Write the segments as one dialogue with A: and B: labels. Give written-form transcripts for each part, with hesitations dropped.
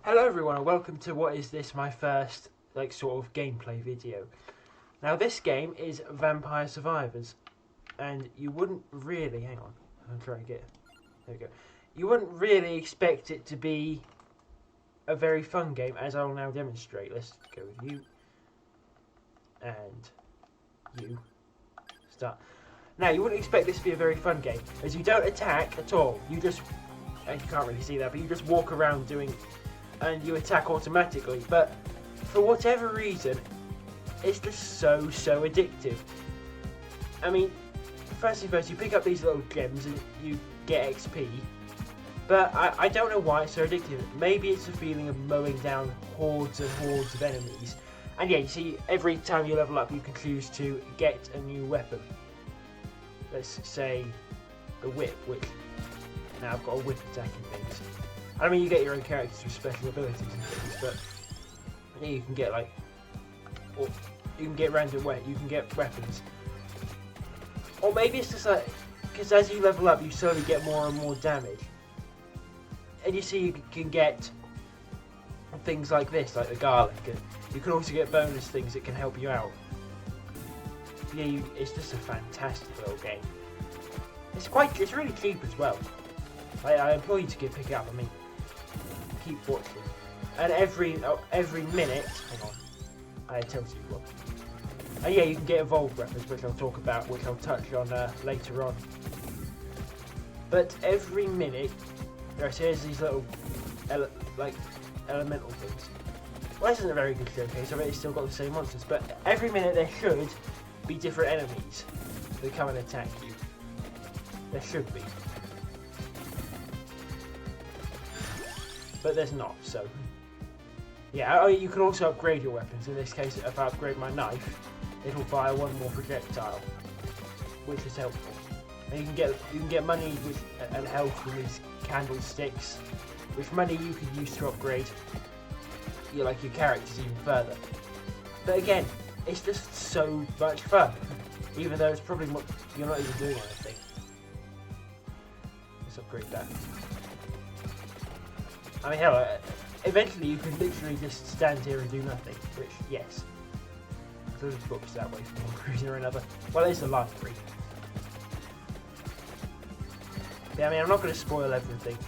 A: Hello everyone and welcome to what is this, my first sort of gameplay video. Now this game is Vampire Survivors and you wouldn't really, hang on, I'm trying to get, there we go. You wouldn't really expect it to be a very fun game, as I'll now demonstrate. Let's go with you and you. Start. Now you wouldn't expect this to be a very fun game as you don't attack at all. You just, you can't really see that, but you just walk around doing and you attack automatically, but for whatever reason it's just so addictive. I mean, first, you pick up these little gems and you get XP, but I don't know why it's so addictive. Maybe it's the feeling of mowing down hordes and hordes of enemies, and yeah, you see, every time you level up you can choose to get a new weapon. Let's say the whip, which now I've got a whip attacking things. I mean, you get your own characters with special abilities and things, but yeah, you can get or you can get random you can get weapons, or maybe it's just like because as you level up, you slowly get more and more damage, and you see you can get things like this, like the garlic, and you can also get bonus things that can help you out. Yeah, it's just a fantastic little game. It's really cheap as well. I implore you to pick it up. I mean, keep watching, and every minute, hang on, I tell you what. And yeah, you can get evolved weapons, which I'll talk about, which I'll touch on later on. But every minute, here's these little elemental things. Well, this isn't a very good showcase. I bet it's still got the same monsters, but every minute there should be different enemies that come and attack you. There should be. But there's not, so yeah. You can also upgrade your weapons. In this case, if I upgrade my knife, it'll fire one more projectile, which is helpful. And you can get money and health from these candlesticks, which money you can use to upgrade your characters even further. But again, it's just so much fun, even though it's probably you're not even doing anything. Let's upgrade that. I mean, hell, eventually you can literally just stand here and do nothing, which, yes. There's books that way for one reason or another. Well, it's a library. Yeah, I mean, I'm not going to spoil everything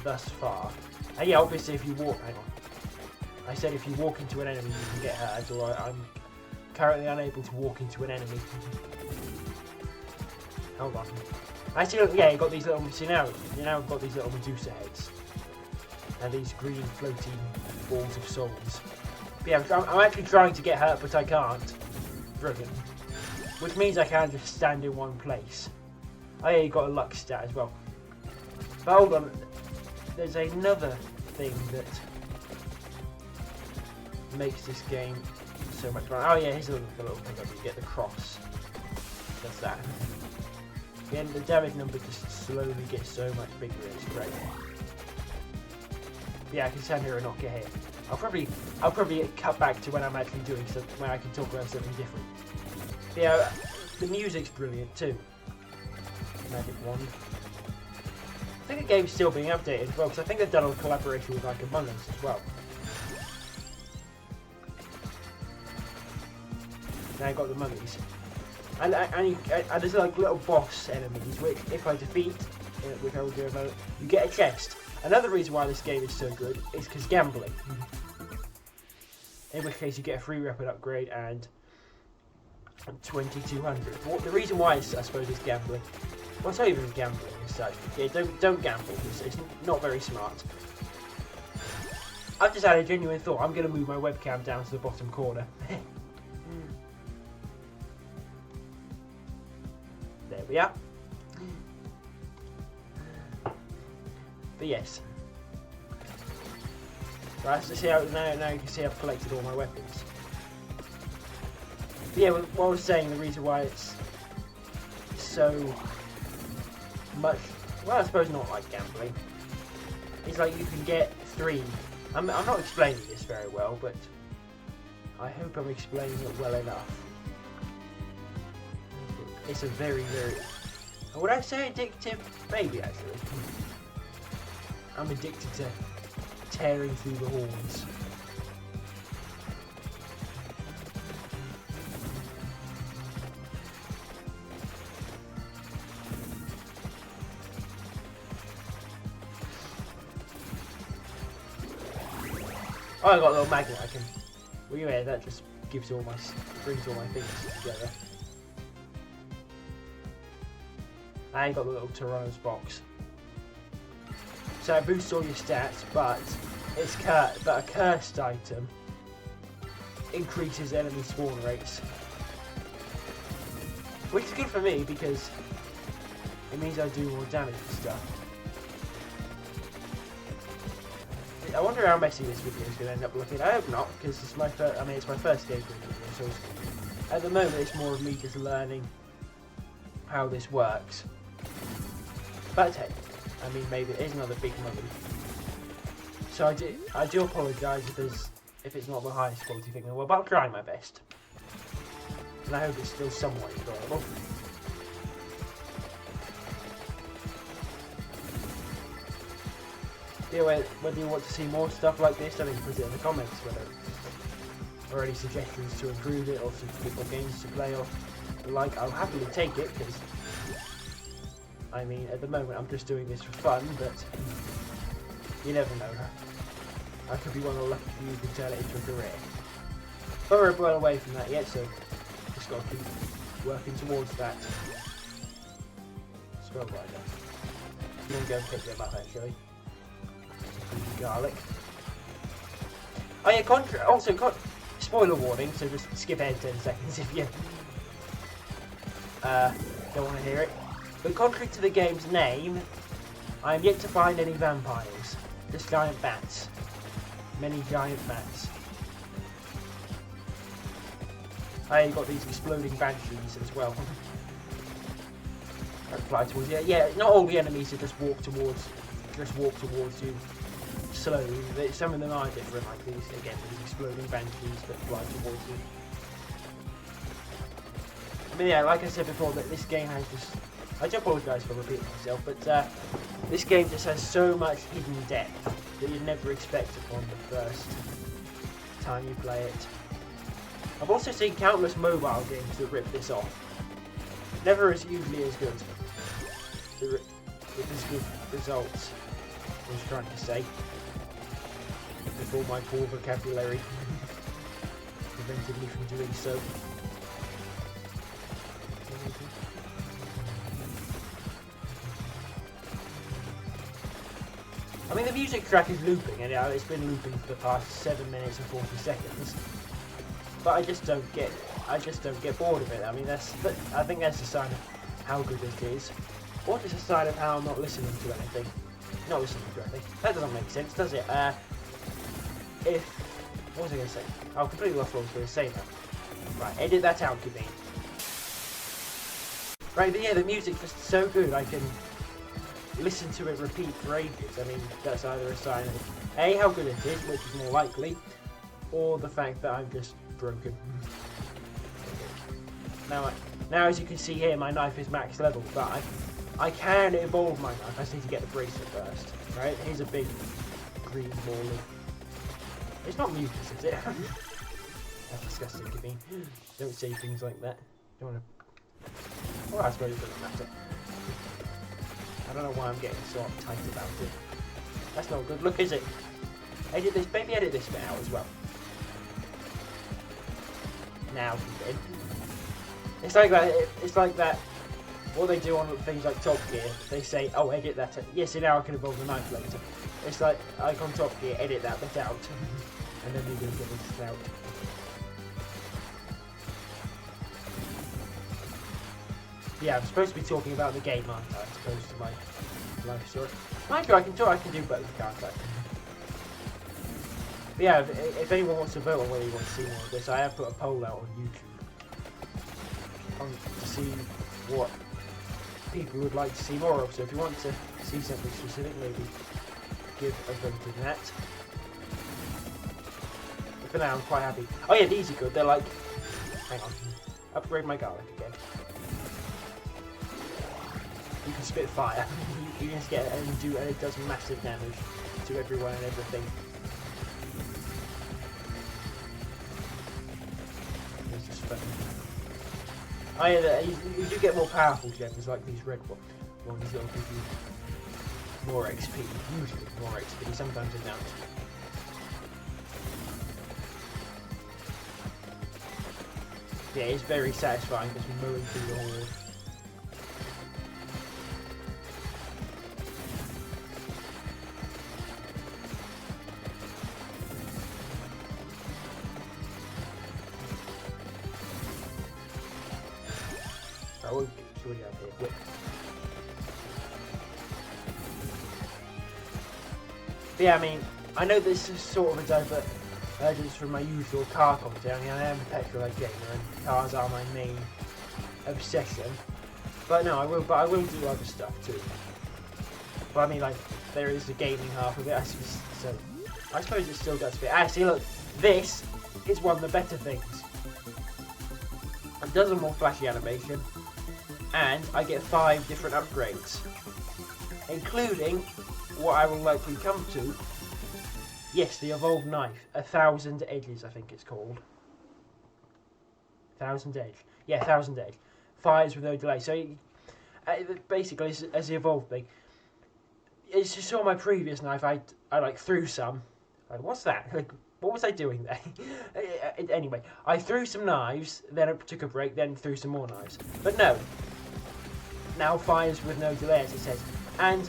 A: thus far. And yeah, obviously if you walk, hang on. I said if you walk into an enemy you can get hurt, or I'm currently unable to walk into an enemy. Hold on. I see, yeah, you got these little, see now I've got these little Medusa heads. And these green floating balls of souls. But yeah, I'm actually trying to get hurt, but I can't. Brilliant. Which means I can just stand in one place. Oh yeah, you got a luck stat as well. But hold on, there's another thing that makes this game so much fun. Oh yeah, here's a little thing up. You get the cross. That's that. Yeah, the damage number just slowly gets so much bigger. It's great. Yeah, I can stand here and not get hit. I'll probably cut back to when I'm actually doing something, when I can talk about something different. Yeah, the music's brilliant too. Magic wand. I think the game's still being updated as well, because I think they've done a collaboration with Among Us as well. Now I got the mummies. And there's little boss enemies, which if I defeat, which I will do about it, you get a chest. Another reason why this game is so good is because gambling. In which case you get a free weapon upgrade and 2200. Well, the reason why I suppose is gambling. Well, it's not even gambling as such. Yeah, don't gamble. It's not very smart. I've just had a genuine thought. I'm going to move my webcam down to the bottom corner. There we are. But yes. Right, so see how now you can see I've collected all my weapons. But yeah, what I was saying, the reason why it's so much, well, I suppose not like gambling. It's like you can get 3. I'm not explaining this very well, but I hope I'm explaining it well enough. It's a very, would I say addictive? Maybe actually. I'm addicted to tearing through the horns. Oh, I got a little magnet I can... Well, yeah, that just brings all my things together. I got the little Tyranno's box. So it boosts all your stats, but a cursed item increases enemy spawn rates. Which is good for me because it means I do more damage and stuff. I wonder how messy this video is going to end up looking. I hope not, because it's my first. I mean, it's my first gameplay video, so at the moment it's more of me just learning how this works. But hey, I mean, maybe it is another big moment. So I do apologise if it's not the highest quality thing in the world, but I'll try my best, and I hope it's still somewhat enjoyable. Yeah, whether you want to see more stuff like this, I mean, put it in the comments, or any suggestions to improve it, or some games to play, or the like. I'll happily take it, because, I mean, at the moment I'm just doing this for fun, but you never know. I could be one of the lucky few who can turn it into a career. But we're well away from that yet, so just got to keep working towards that. Spell rider. I'm going to go and pick them up, actually. Garlic. Oh yeah, spoiler warning, so just skip ahead 10 seconds if you don't want to hear it. But contrary to the game's name, I am yet to find any vampires. Just giant bats. Many giant bats. I got these exploding banshees as well. Fly towards you. Yeah, not all the enemies just walk towards you slowly. Some of them are different, like these exploding banshees that fly towards you. I mean, yeah, like I said before, that this game has just... I do apologise for repeating myself, but this game just has so much hidden depth that you'd never expect upon the first time you play it. I've also seen countless mobile games that rip this off. Never as usually as good. With as good results, I was trying to say. Before my poor vocabulary prevented me from doing so. I mean, the music track is looping, and it's been looping for the past 7 minutes and 40 seconds. But I just don't get bored of it. I mean, I think that's a sign of how good it is, or just a sign of how I'm not listening to anything. Not listening to anything. That doesn't make sense, does it? What was I going to say? I completely lost what I was going to say now. Right, edit that out, you mean? Right, but yeah, the music's just so good. I can listen to it repeat for ages. I mean, that's either a sign of A, how good it is, which is more likely, or the fact that I'm just broken. Now, as you can see here, my knife is max level, but I can evolve my knife. I just need to get the bracelet first. Right, here's a big green ball. It's not mucus, is it? That's disgusting, you mean. Don't say things like that. Don't want to... Well, I suppose it doesn't matter. I don't know why I'm getting so uptight about it. That's not good. Look, is it? Edit this, maybe edit this bit out as well. Now, it's like that. It's like that. What they do on things like Top Gear, they say, "Oh, edit that." Yes, now I can evolve the knife later. It's like on Top Gear, edit that bit out, and then we can get this out. Yeah, I'm supposed to be talking about the game, aren't I? As opposed to my life story. Mind you, I can do both, can't I? But yeah, if anyone wants to vote on whether you want to see more of this, I have put a poll out on YouTube to see what people would like to see more of. So if you want to see something specific, maybe give a vote in that. But for now, I'm quite happy. Oh yeah, these are good. They're like... Hang on. Upgrade my garlic again. You can spit fire. You just get it and it does massive damage to everyone and everything. You do get more powerful gems like these red ones that'll give you more XP. Usually more XP, sometimes they don't. Yeah, it's very satisfying because we're mowing through the horde. I will show you out here. Whip. But yeah, I mean, I know this is sort of a divergence from my usual car content. I mean, I am a petrol gamer and cars are my main obsession. But no, I will do other stuff too. But I mean, like, there is the gaming half of it, so I suppose it still does fit. Actually, look, this is one of the better things. It does a more flashy animation, and I get 5 different upgrades, including what I will likely come to. Yes, the evolved knife, 1,000 edges, I think it's called. 1,000 edge, yeah, 1,000 edge. Fires with no delay. So basically, as the evolved thing, it's just on my previous knife. I like threw some. Like, what's that? Like, what was I doing there? Anyway, I threw some knives, then I took a break, then threw some more knives. But no, now fires with no delay, as it says, and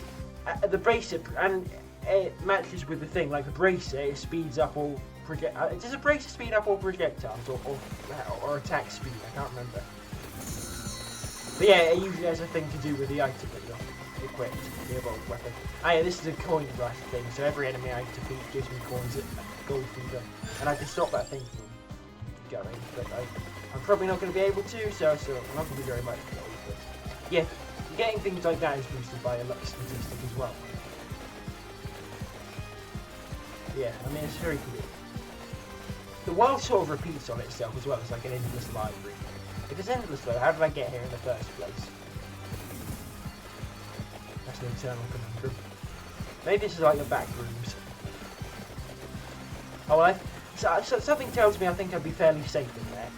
A: the bracer, and it matches with the thing. Like the bracer, it speeds up all does a bracer speed up all projectiles or attack speed? I can't remember. But yeah, it usually has a thing to do with the item that you're equipped, the evolved weapon. Ah yeah, this is a coin rush thing, so every enemy I defeat gives me coins at gold fever, and I can stop that thing from going, but I'm probably not going to be able to, so I'm not going to do very much gold, but yeah, getting things like that is boosted by a luck statistic as well. Yeah, I mean, it's very cool. The world sort of repeats on itself as well. It's like an endless library. If it's endless though, how did I get here in the first place? That's an eternal conundrum. Maybe this is like the back rooms. Oh, well, so something tells me I think I'd be fairly safe in there.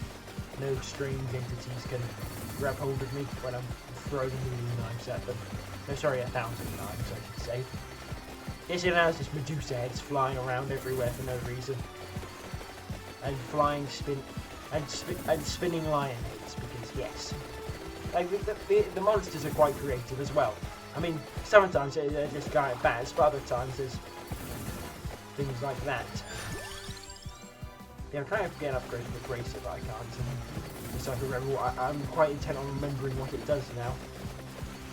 A: No strange entities can grab hold of me when I'm throwing a million knives at them. No, sorry, 1,000 knives, I should say. Yes, it has this Medusa heads flying around everywhere for no reason. And flying and spinning lion heads, because yes. Like, the monsters are quite creative as well. I mean, sometimes they're just giant bats, but other times there's things like that. Yeah, I'm trying to get an upgrade for the bracer, but I can't. So I can remember I'm quite intent on remembering what it does now.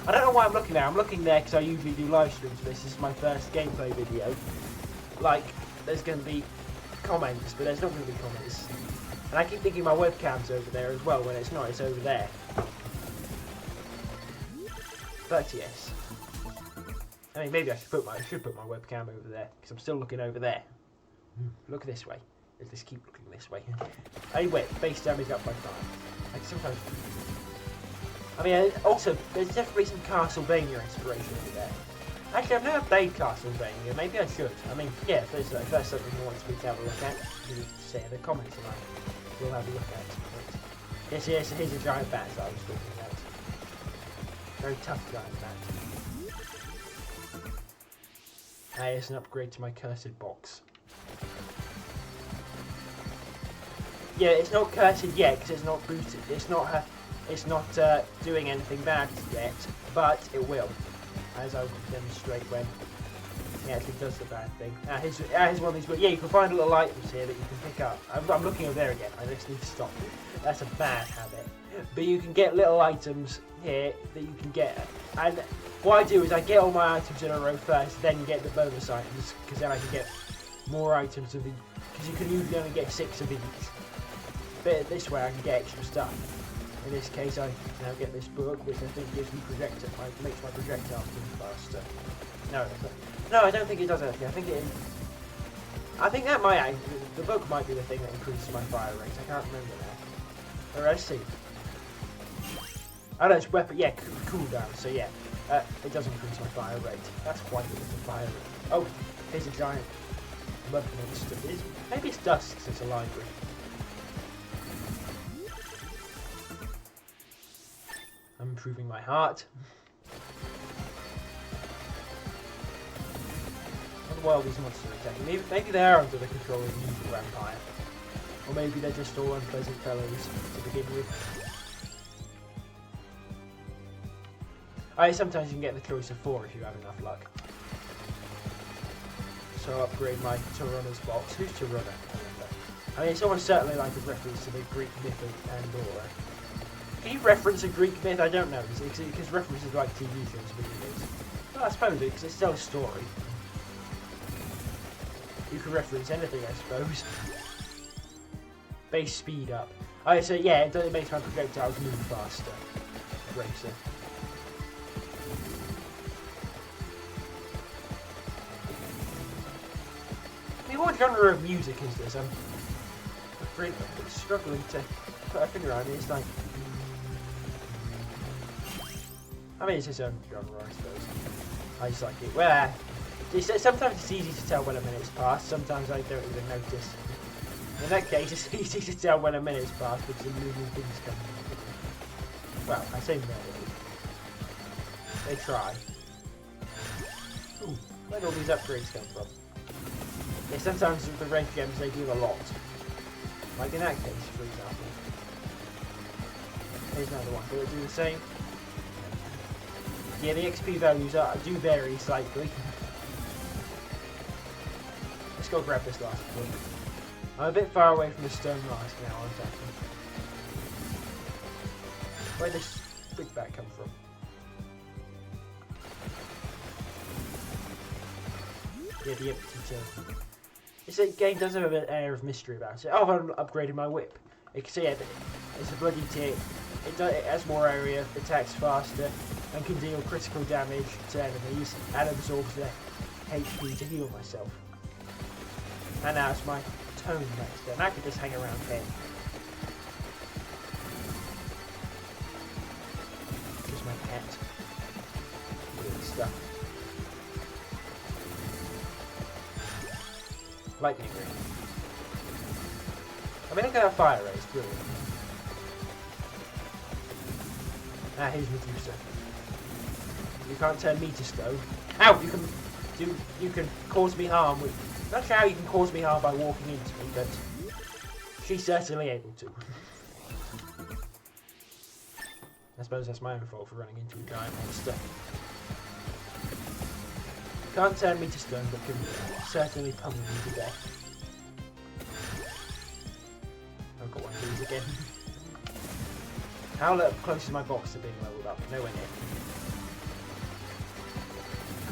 A: I don't know why I'm looking there. I'm looking there because I usually do live streams. This is my first gameplay video. Like, there's going to be comments, but there's not going to be comments. And I keep thinking my webcam's over there as well, when it's not. It's over there. But yes. I mean, maybe I should put my webcam over there, because I'm still looking over there. Look this way. Let's just keep looking this way. Anyway, base damage up by 5. Like sometimes. I mean, also, there's definitely some Castlevania inspiration over there. Actually, I've never played Castlevania. Maybe I should. I mean, yeah, if there's something you want me to have a look at, you can say in the comments and we'll have a look at. But yes, here's a giant bat that I was talking about. Very tough giant bat. Here's an upgrade to my cursed box. Yeah, it's not cursed yet because it's not boosted. It's not doing anything bad yet, but it will, as I will demonstrate when it actually does the bad thing. Here's one of these. Yeah, you can find little items here that you can pick up. I'm looking over there again. I just need to stop. That's a bad habit. But you can get little items here that you can get. And what I do is I get all my items in a row first, then get the bonus items, because then I can get more items of the. Because you can usually only get 6 of each. But this way I can get extra stuff. In this case, I now get this book, which I think gives me makes my projectile move faster. No, I don't think it does anything. I think that might. The book might be the thing that increases my fire rate. I can't remember now. Or let's see. Oh no, it's weapon. Yeah, cooldown. So yeah, it does increase my fire rate. That's quite a bit of fire rate. Oh, here's a giant weapon monster. Maybe it's dust because it's a library. improving my heart. Wonder why all these monsters are attacking. Maybe they are under the control of the evil vampire. Or maybe they're just all unpleasant fellows to begin with. Sometimes you can get the choice of 4 if you have enough luck. So I'll upgrade my Tyranno's box. Who's Tyranno? I mean, it's almost certainly like a reference to the Greek myth of Pandora. Can you reference a Greek myth? I don't know, because references like TV shows videos. Well, I suppose it, because it's still a story. You can reference anything, I suppose. Base speed up. So yeah, it makes my projectiles move faster. Racer. I mean, what genre of music is this? I'm afraid I'm struggling to put a finger on it. It's like... I mean, it's its own genre, I suppose. I just like it. Well, sometimes it's easy to tell when a minute's passed. Sometimes I don't even notice. In that case, it's easy to tell when a minute's passed because the moving things come in. Well, I say no. They try. Ooh, where do all these upgrades come from? Yeah, sometimes with the red gems they do a lot. Like in that case, for example. Here's another one. Will it do the same? Yeah, the XP values do vary slightly. Let's go grab this last one. I'm a bit far away from the stone mask now, aren't I? Where'd this big bat come from? Yeah, the empty turn. This game does have an air of mystery about it. Oh, I've upgraded my whip. So yeah, it's a bloody tick. It has more area, attacks faster, and can deal critical damage to enemies, and absorbs their HP to heal myself. And now it's my tone next, and I can just hang around here. Just my cat. Weird stuff. Lightning ring. I mean, look at that fire ray, it's brilliant. Here's Medusa. You can't turn me to stone. Ow! You can cause me harm with... Not sure how you can cause me harm by walking into me, but she's certainly able to. I suppose that's my own fault for running into a giant monster. Can't turn me to stone, but can certainly pummel me to death. I've got one of these again. How close is my box to being leveled up? Nowhere near.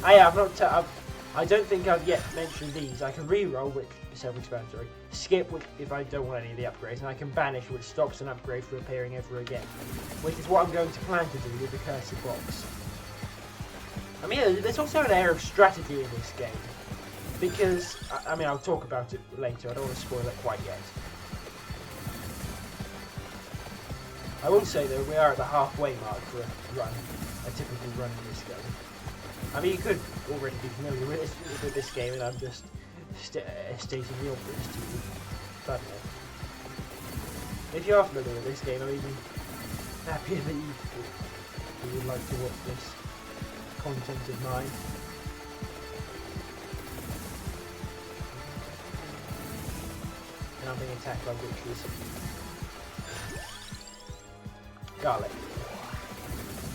A: I don't think I've yet mentioned these. I can re-roll, which is self-explanatory. Skip, which if I don't want any of the upgrades, and I can banish, which stops an upgrade from appearing ever again. Which is what I'm going to plan to do with the cursor box. I mean, there's also an air of strategy in this game. Because, I mean, I'll talk about it later. I don't want to spoil it quite yet. I will say though, we are at the halfway mark for a typical run in this game. I mean, you could already be familiar with this game, and I'm just stating the obvious to you. But if you are familiar with this game, I'm even happier that you would like to watch this content of mine. And I'm being attacked by witches. Garlic.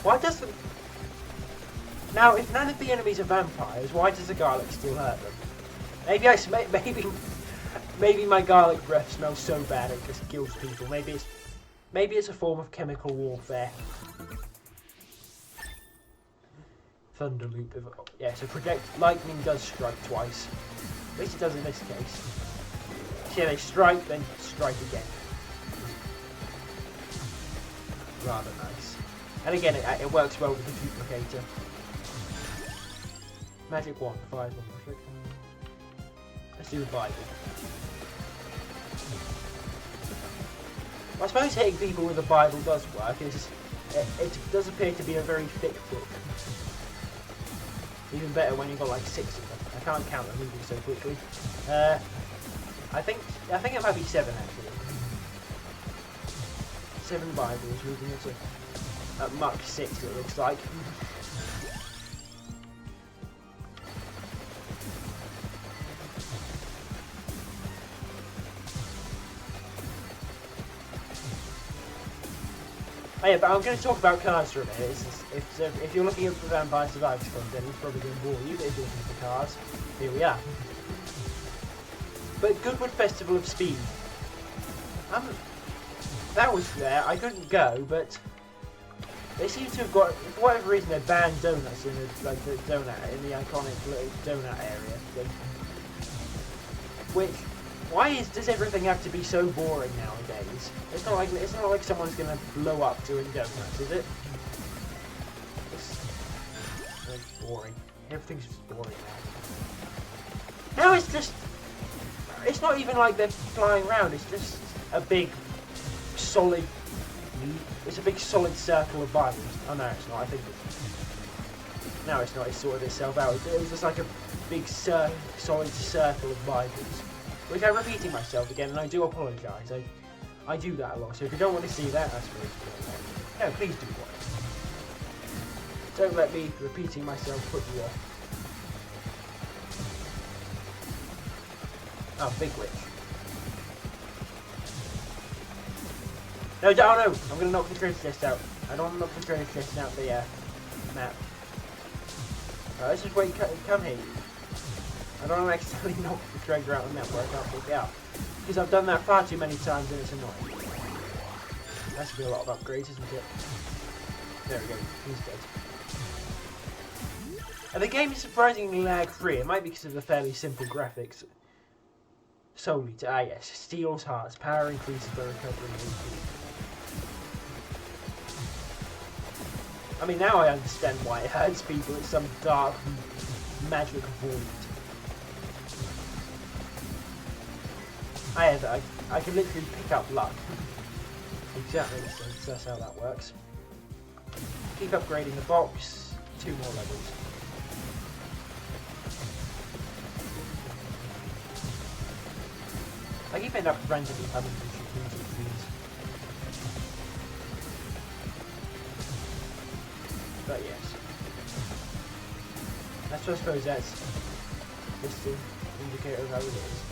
A: Why does the... Now, if none of the enemies are vampires, why does the garlic still hurt them? Maybe my garlic breath smells so bad it just kills people. Maybe it's a form of chemical warfare. Thunder loop. Yeah, so lightning does strike twice. At least it does in this case. So yeah, they strike, then strike again. Rather nice. And again, it works well with the duplicator. Magic wand, fires one. Let's do the Bible. I suppose hitting people with the Bible does work. It does appear to be a very thick book. Even better when you've got like 6 of them. I can't count them moving so quickly. I think it might be 7 actually. 7 Bibles moving into at Mach 6, it looks like. Oh yeah, but I'm going to talk about cars for a minute. If you're looking at Vampire Survivors content, it's probably going to bore you, but if you're looking for cars, here we are. But Goodwood Festival of Speed. That was there. I couldn't go, but they seem to have got, for whatever reason, they banned donuts in the iconic little donut area thing. Which, does everything have to be so boring nowadays? It's not like someone's gonna blow up doing donuts, is it? It's boring. Everything's just boring now. No, it's not even like they're flying around. It's just a big solid. It's a big solid circle of Bibles. Oh no, it's not. I think it's. No, it's not. It's sorted itself out. It was just like a big solid circle of Bibles. Which I'm repeating myself again, and I do apologise. I do that a lot, so if you don't want to see that, that's really cool. No, please do watch. Don't let me repeating myself put you off. Oh, big witch. No, oh no! I'm going to knock the treasure chest out. I don't want to knock the treasure chest out the map. Right, let's just wait, come here. I don't want to accidentally knock the treasure out of the map where I can't pick it out. Because I've done that far too many times and it's annoying. That should be a lot of upgrades, isn't it? There we go, he's dead. And the game is surprisingly lag-free. It might be because of the fairly simple graphics. Solely to, yes, steals hearts, power increases by recovering HP. I mean, now I understand why it hurts people. It's some dark magic void. I can literally pick up luck. Exactly, so that's how that works. Keep upgrading the box. 2 more levels. I keep ending up randomly having to shoot into the trees. But yes. I suppose that's just an indicator of how it is.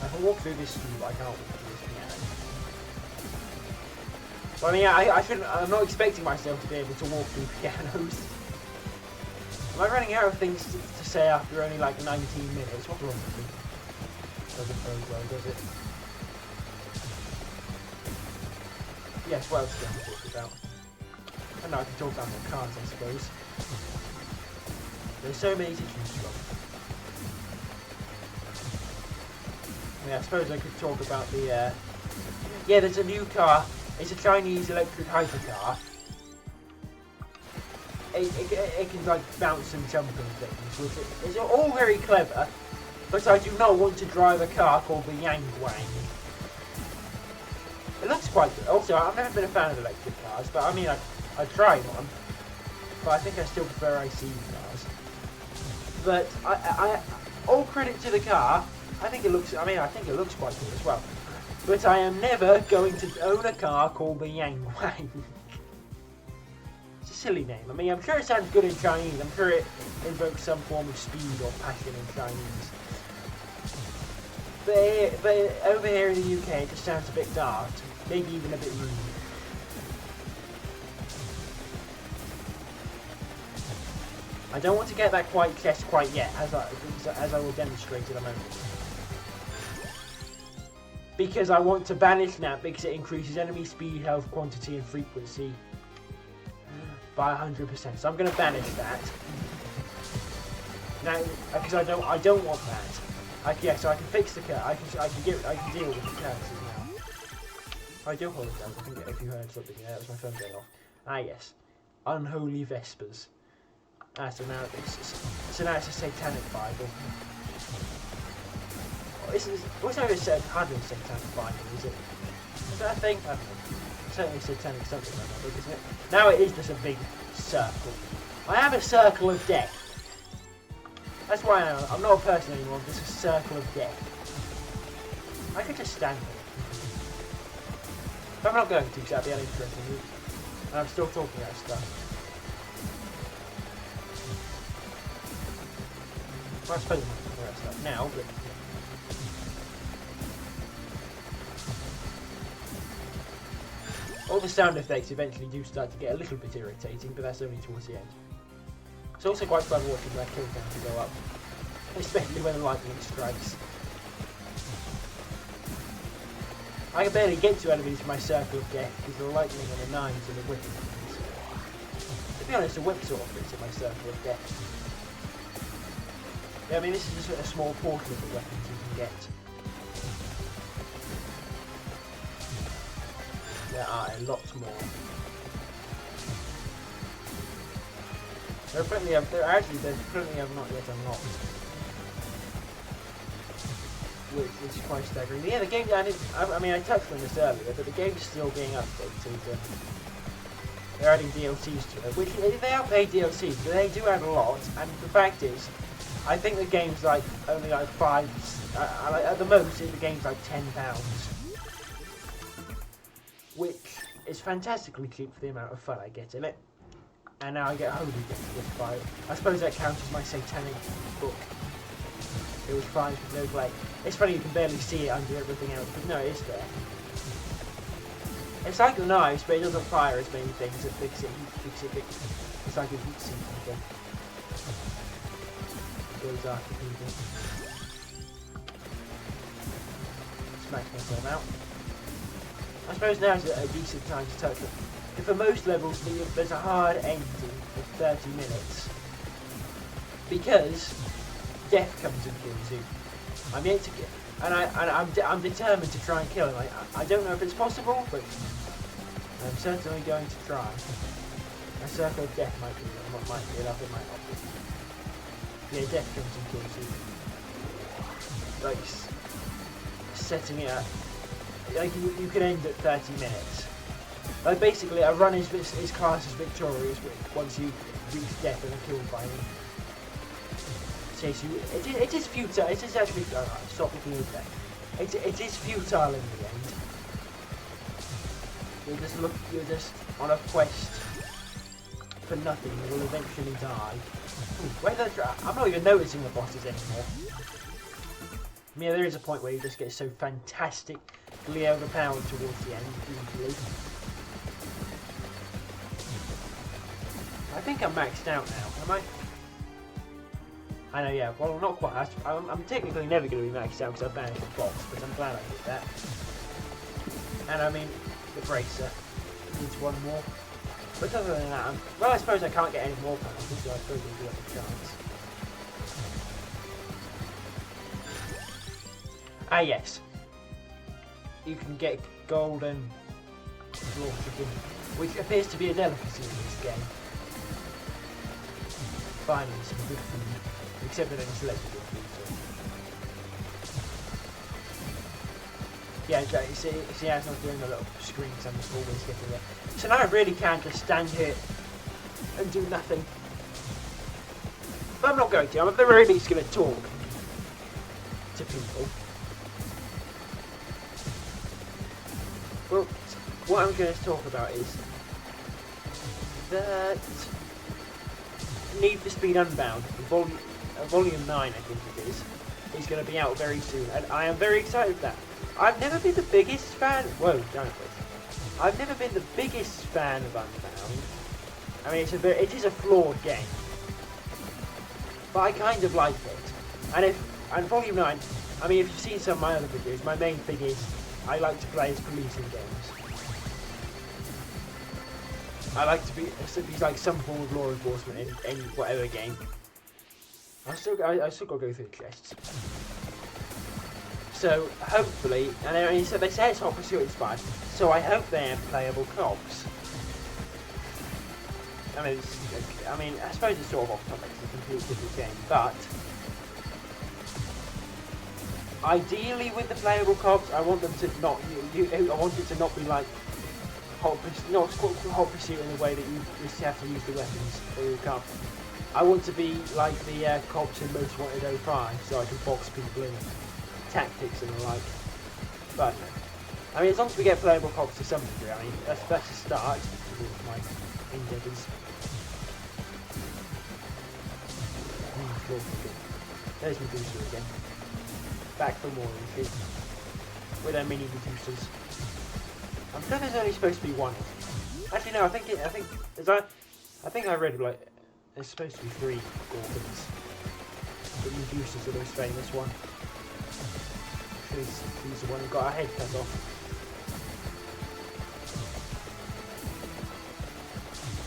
A: I can walk through this street, but I can't walk through this piano. Well, I mean, I'm not expecting myself to be able to walk through pianos. Am I running out of things to say after only like 19 minutes? What's wrong with me? Doesn't very well, does it? Yes, what else do I have to talk about? I know I can talk about more cars, I suppose. There's so many to choose from. Yeah, I suppose I could talk about the, yeah, there's a new car. It's a Chinese electric hypercar. It can, like, bounce and jump and things, which is all very clever, but I do not want to drive a car called the Yang Wang. It looks quite good. Also, I've never been a fan of electric cars, but I mean, I'd try one. But I think I still prefer IC cars. But, all credit to the car. I think it looks quite good as well. But I am never going to own a car called the Yang Wang. It's a silly name. I mean, I'm sure it sounds good in Chinese. I'm sure it invokes some form of speed or passion in Chinese. But over here in the UK, it just sounds a bit dark. Maybe even a bit rude. I don't want to get that chest quite yet, as I will demonstrate in a moment. Because I want to banish that because it increases enemy speed, health, quantity, and frequency by 100%. So I'm going to banish that. Now, because I don't want that. Yeah, so I can fix the car. I can deal with the curses now. I do apologise. I think if you heard something there, that was my phone going off. Ah yes, unholy vespers. Ah, so now it's a satanic Bible. What's over said? Hardly satanic Bible, is it? Is that a thing? I don't know. Certainly satanic something like that, isn't it? Now it is just a big circle. I have a circle of death. That's why I'm not a person anymore. I'm just a circle of death. I could just stand there. But I'm not going to, because that'd be uninteresting. And I'm still talking about stuff. Well, I suppose I'm not talking about stuff now, but... All the sound effects eventually do start to get a little bit irritating, but that's only towards the end. It's also quite fun watching that kill counter go up, especially when the lightning strikes. I can barely get to enemies in my circle of death because of the lightning and the knives and the whip. To be honest, the whip sort of fits in my circle of death. Yeah, I mean, this is just a small portion of the weapons you can get. There are a lot more. There's plenty I've not yet unlocked. Which is quite staggering. Yeah, the game, I mean, I touched on this earlier, but the game is still being updated. They're adding DLCs to it, which they are paid DLCs, but they do add a lot, and the fact is, I think the game's like, only like at the most, the game's like £10. Which is fantastically cheap for the amount of fun I get in it. And now I get Holy Gift with 5. I suppose that counts as my satanic book. It was 5 with no play. It's funny you can barely see it under everything else, but no, it is there. It's like the knives, but it doesn't fire as many things. It fix it. It's like a heat sink thing. Goes after people. Smash myself out. I suppose now's a decent time to touch it. For most levels, there's a hard ending of 30 minutes. Because death comes and kills you. I'm yet to get, and I'm determined to try and kill him. I don't know if it's possible, but I'm certainly going to try. A circle of death might be enough, it might not be. Yeah, death comes and kills you. Like setting it up. Like you can end at 30 minutes. Like basically, a run is classed as victorious once you reach death and are killed by him. So it is futile. It is actually stop looking at that. It is futile in the end. You're just on a quest for nothing. You will eventually die. I'm not even noticing the bosses anymore. I mean, there is a point where you just get so fantastically overpowered towards the end, usually. I think I'm maxed out now, am I? I know, yeah, well, not quite. I'm technically never going to be maxed out because I banished the box, but I'm glad I did that. And I mean, the bracer needs one more. But other than that, well, I suppose I can't get any more powerful, so I suppose I'll do have a chance. Ah, yes. You can get golden slaughter, which appears to be a delicacy in this game. Finally, some good food. Except for any selected good food. So. Yeah, exactly. See how it's not doing the little screens, I'm just always getting there. So now I really can just stand here and do nothing. But I'm not going to. I'm at the very least going to talk to people. Well, what I'm going to talk about is that Need for Speed Unbound, Volume 9 I think it is going to be out very soon, and I am very excited for that. I've never been the biggest fan... Whoa, don't it. I've never been the biggest fan of Unbound. I mean, it is a flawed game, but I kind of like it. And Volume 9, I mean, if you've seen some of my other videos, my main thing is I like to play as police in games. I like to be like some form of law enforcement in whatever game. I still got to go through the chests. So hopefully, and I mean, so they say it's Hot Pursuit inspired, so I hope they have playable cops. I mean, I suppose it's sort of off topic, it's a completely different game, but ideally with the playable cops, I want them to not. I want it to not be like Hot Pursuit in the way that you just have to use the weapons or you can't. I want to be like the cops in Most Wanted 05, so I can box people in, tactics and the like. But I mean, as long as we get playable cops to some degree, I mean, that's a start with my endeavours. There's Medusa again. Back for more issues. With their mini Medusas. I'm sure there's only supposed to be one. Actually, no. I think I read like there's supposed to be 3 Gorgons. But Medusa's the most famous one. She's the one who got her head cut off.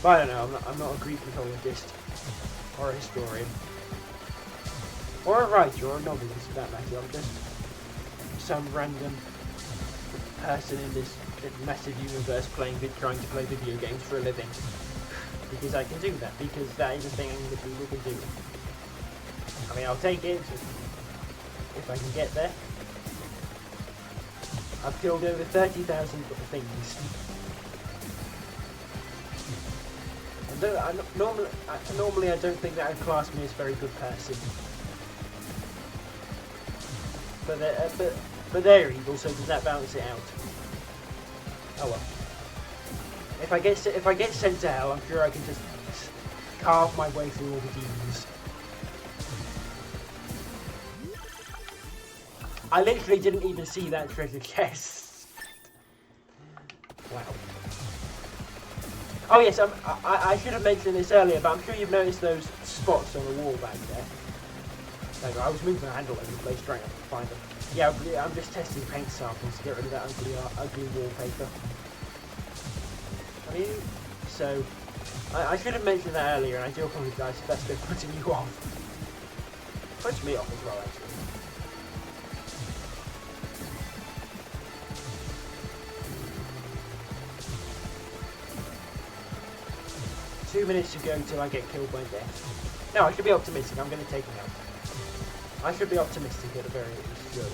A: But I don't know. I'm not a Greek mythologist or a historian. Or a writer, or a novelist for that matter. I'm just some random person in this massive universe trying to play video games for a living. Because I can do that, because that is a thing that people can do. I mean, I'll take it if I can get there. I've killed over 30,000 things. And normally I don't think that would class me as a very good person. But they're evil, so does that balance it out? Oh well. If I get sent to hell, I'm sure I can just carve my way through all the demons. I literally didn't even see that treasure chest. Wow. Oh yes, I should have mentioned this earlier, but I'm sure you've noticed those spots on the wall back there. There you go, I was moving the handle over the place trying to find them. Yeah, I'm just testing paint samples to get rid of that ugly wallpaper. I mean, so I should have mentioned that earlier, and I do apologise if that's been putting you off. Puts me off as well, actually. Two minutes to go till I get killed by death. No, I should be optimistic. I'm going to take him out. I should be optimistic at the very least. Surely.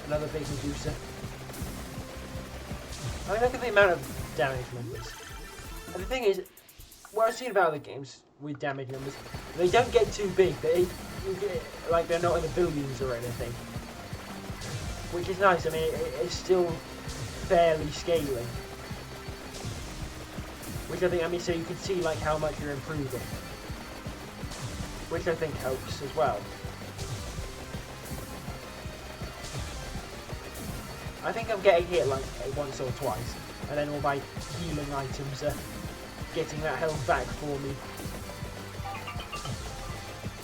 A: Another big Medusa. I mean, look at the amount of damage numbers. And the thing is, what I've seen about other games with damage numbers, they don't get too big. Like they're not in the billions or anything. Which is nice. I mean, it's still fairly scaling. Which I think, I mean, so you can see like how much you're improving. Which I think helps as well. I think I'm getting hit like once or twice, and then all my healing items are getting that health back for me.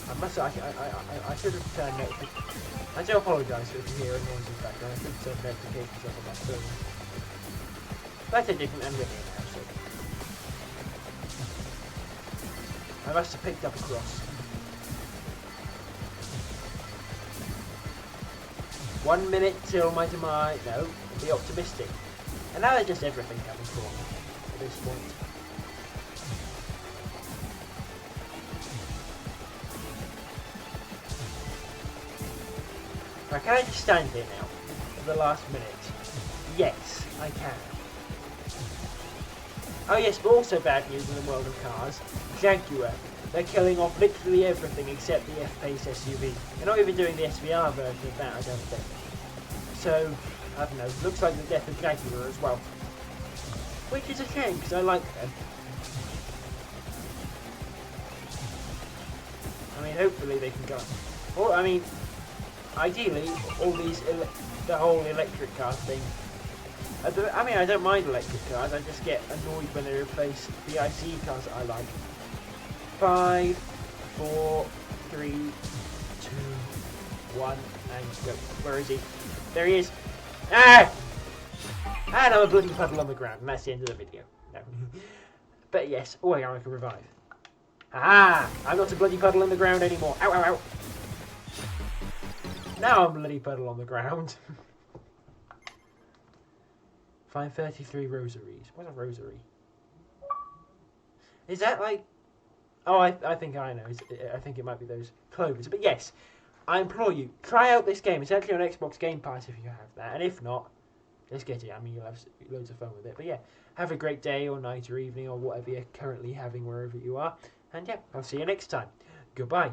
A: I should have turned notifications. I do apologise if you hear a noise in the background. I should have turned notifications off on my phone. That's a different enemy now, so I must have picked up a cross. 1 minute till my demise. No, be optimistic. And now there's just everything coming for me at this point. Now, can I just stand here now for the last minute? Yes, I can. Oh yes, but also bad news in the world of cars. Jaguar. They're killing off literally everything except the F-Pace SUV. They're not even doing the SVR version of that, I don't think. So, I don't know, looks like the death of Jaguar as well. Which is a shame, because I like them. I mean, hopefully they can go. Or, I mean, ideally, all these, the whole electric car thing. I mean, I don't mind electric cars, I just get annoyed when they replace the ICE cars that I like. 5, 4, 3, 2, 1, and go. Where is he? There he is. Ah! And I'm a bloody puddle on the ground, and that's the end of the video. No. But yes, oh, hang on, I can revive. Aha! I'm not a bloody puddle on the ground anymore. Ow, ow, ow. Now I'm a bloody puddle on the ground. Find 33 rosaries. What's a rosary? Is that like... Oh, I think I know. I think it might be those clovers. But yes, I implore you, try out this game. It's actually on Xbox Game Pass if you have that. And if not, let's get it. I mean, you'll have loads of fun with it. But yeah, have a great day or night or evening or whatever you're currently having wherever you are. And yeah, I'll see you next time. Goodbye.